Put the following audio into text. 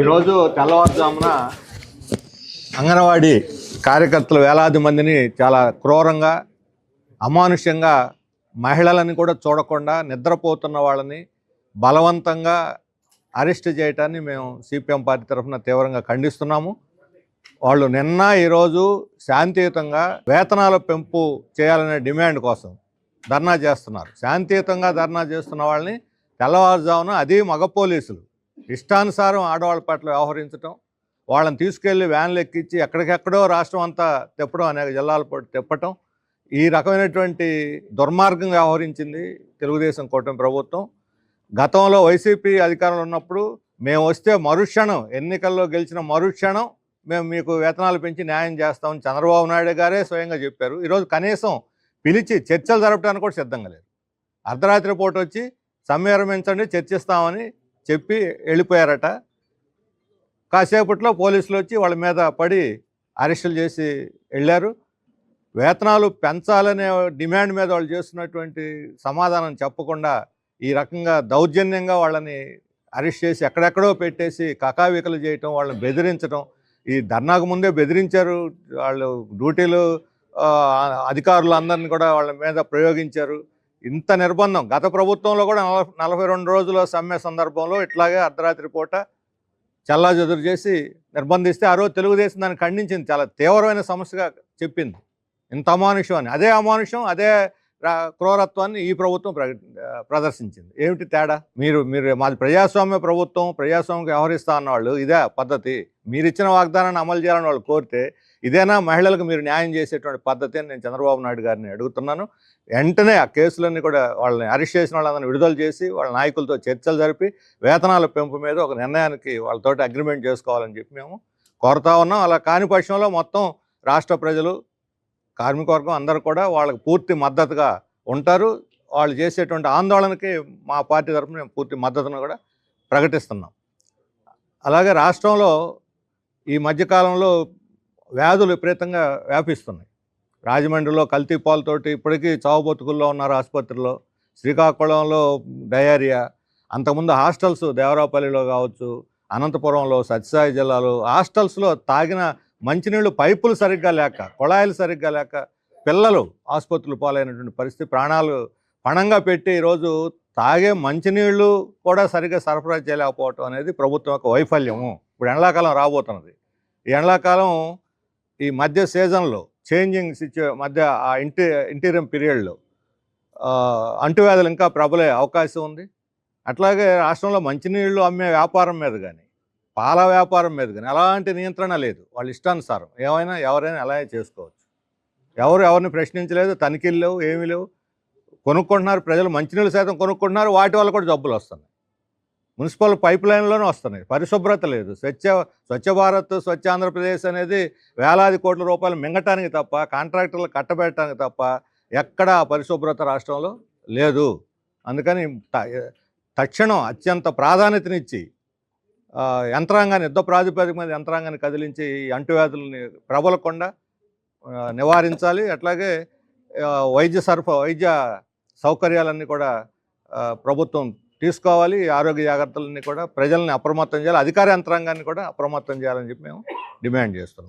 ఈరోజు తెల్లవారుజామున అంగన్వాడీ కార్యకర్తలు వేలాది మందిని చాలా క్రూరంగా అమానుష్యంగా మహిళలని కూడా చూడకుండా నిద్రపోతున్న వాళ్ళని బలవంతంగా అరెస్ట్ చేయటాన్ని మేము సిపిఎం పార్టీ తరఫున తీవ్రంగా ఖండిస్తున్నాము. వాళ్ళు నిన్న ఈరోజు శాంతియుతంగా వేతనాల పెంపు చేయాలనే డిమాండ్ కోసం ధర్నా చేస్తున్నారు. శాంతియుతంగా ధర్నా చేస్తున్న వాళ్ళని తెల్లవారుజామున అది మగ పోలీసులు ఇష్టానుసారం ఆడవాళ్ళ పట్ల వ్యవహరించడం, వాళ్ళని తీసుకెళ్లి వ్యాన్లు ఎక్కించి ఎక్కడికెక్కడో రాష్ట్రం అంతా తిప్పడం, అనేక జిల్లాల పాటు తిప్పటం, ఈ రకమైనటువంటి దుర్మార్గం వ్యవహరించింది తెలుగుదేశం కూటమి ప్రభుత్వం. గతంలో వైసీపీ అధికారంలో ఉన్నప్పుడు మేము వస్తే మరుక్షణం, ఎన్నికల్లో గెలిచిన మరుక్షణం మేము మీకు వేతనాలు పెంచి న్యాయం చేస్తామని చంద్రబాబు నాయుడు గారే స్వయంగా చెప్పారు. ఈరోజు కనీసం పిలిచి చర్చలు జరపడానికి కూడా సిద్ధంగా లేరు. అర్ధరాత్రి పూట వచ్చి సమ్మె విరమించండి, చర్చిస్తామని చెప్పి వెళ్ళిపోయారట. కాసేపట్లో పోలీసులు వచ్చి వాళ్ళ మీద పడి అరెస్టులు చేసి వెళ్ళారు. వేతనాలు పెంచాలనే డిమాండ్ మీద వాళ్ళు చేస్తున్నటువంటి సమాధానం చెప్పకుండా ఈ రకంగా దౌర్జన్యంగా వాళ్ళని అరెస్ట్ చేసి ఎక్కడెక్కడో పెట్టేసి కకావికలు చేయటం, వాళ్ళని బెదిరించడం. ఈ ధర్నాకు ముందే బెదిరించారు. వాళ్ళు డ్యూటీలు అధికారులు అందరినీ కూడా వాళ్ళ మీద ప్రయోగించారు. ఇంత నిర్బంధం గత ప్రభుత్వంలో కూడా 42 రోజుల సమ్మె సందర్భంలో ఇట్లాగే అర్ధరాత్రి పూట చల్లాచెదురు చేసి నిర్బంధిస్తే ఆ రోజు తెలుగుదేశం దాన్ని ఖండించింది, చాలా తీవ్రమైన సమస్యగా చెప్పింది. ఇంత అమానుషం అని. అదే అమానుషం, అదే క్రూరత్వాన్ని ఈ ప్రభుత్వం ప్రదర్శించింది. ఏమిటి తేడా? మీరు మాది ప్రజాస్వామ్య ప్రభుత్వం, ప్రజాస్వామ్యం వ్యవహరిస్తా అన్నవాళ్ళు ఇదే పద్ధతి. మీరు ఇచ్చిన వాగ్దానాన్ని అమలు చేయాలని వాళ్ళు కోరితే ఇదేనా మహిళలకు మీరు న్యాయం చేసేటువంటి పద్ధతి అని నేను చంద్రబాబు నాయుడు గారిని అడుగుతున్నాను. వెంటనే ఆ కేసులన్నీ కూడా వాళ్ళని అరెస్ట్ చేసిన వాళ్ళందరినీ విడుదల చేసి వాళ్ళ నాయకులతో చర్చలు జరిపి వేతనాల పెంపు మీద ఒక నిర్ణయానికి వాళ్ళతోటి అగ్రిమెంట్ చేసుకోవాలని చెప్పి మేము కోరుతా ఉన్నాం. అలా కాని పక్షంలో మొత్తం రాష్ట్ర ప్రజలు, కార్మికవర్గం అందరూ కూడా వాళ్ళకి పూర్తి మద్దతుగా ఉంటారు. వాళ్ళు చేసేటువంటి ఆందోళనకి మా పార్టీ తరఫున మేము పూర్తి మద్దతును కూడా ప్రకటిస్తున్నాం. అలాగే రాష్ట్రంలో ఈ మధ్యకాలంలో వ్యాధులు విపరీతంగా వ్యాపిస్తున్నాయి. రాజమండ్రిలో కల్తీ పాలతోటి ఇప్పటికీ చావు బతుకుల్లో ఉన్నారు ఆసుపత్రిలో. శ్రీకాకుళంలో డయేరియా. అంతకుముందు హాస్టల్స్ దేవరాపల్లిలో కావచ్చు, అనంతపురంలో, సత్యసాయి జిల్లాలో హాస్టల్స్లో తాగిన మంచినీళ్ళు పైపులు సరిగ్గా లేక, కుళాయిలు సరిగ్గా లేక పిల్లలు ఆసుపత్రులు పాలైనటువంటి పరిస్థితి. ప్రాణాలు పణంగా పెట్టి ఈరోజు తాగే మంచినీళ్ళు కూడా సరిగ్గా సరఫరా చేయలేకపోవటం అనేది ప్రభుత్వం యొక్క వైఫల్యము. ఇప్పుడు ఎండాకాలం రాబోతున్నది. ఈ ఎండాకాలం ఈ మధ్య సీజన్లో చేంజింగ్ మధ్య ఆ ఇంటీరియం పీరియడ్లో అంటువ్యాధులు ఇంకా ప్రబలే అవకాశం ఉంది. అట్లాగే రాష్ట్రంలో మంచినీళ్ళు అమ్మే వ్యాపారం మీద కానీ, పాల వ్యాపారం మీద కానీ ఎలాంటి నియంత్రణ లేదు. వాళ్ళ ఇష్టానుసారం ఎవరైనా అలాగే చేసుకోవచ్చు. ఎవరిని ప్రశ్నించలేదు, తనిఖీలు లేవు, ఏమీ లేవు. కొనుక్కుంటున్నారు ప్రజలు, మంచినీళ్ళు సైతం కొనుక్కుంటున్నారు. వాటి వల్ల కూడా జబ్బులు వస్తున్నాయి. మున్సిపల్ పైప్ లైన్లోనే వస్తున్నాయి. పరిశుభ్రత లేదు. స్వచ్ఛ భారత్, స్వచ్ఛ ఆంధ్రప్రదేశ్ అనేది వేలాది కోట్ల రూపాయలు మింగటానికి తప్ప, కాంట్రాక్టర్లు కట్టబెట్టడానికి తప్ప ఎక్కడా పరిశుభ్రత రాష్ట్రంలో లేదు. అందుకని తక్షణం అత్యంత ప్రాధాన్యతనిచ్చి యంత్రాంగాన్ని, యుద్ధ ప్రాతిపదిక మీద యంత్రాంగాన్ని కదిలించి ఈ అంటువ్యాధులని ప్రబలకుండా నివారించాలి. అట్లాగే వైద్య సౌకర్యాలన్నీ కూడా ప్రభుత్వం తీసుకోవాలి. ఆరోగ్య జాగ్రత్తలన్నీ కూడా ప్రజల్ని అప్రమత్తం చేయాలి. అధికార యంత్రాంగాన్ని కూడా అప్రమత్తం చేయాలని చెప్పి మేము డిమాండ్ చేస్తున్నాం.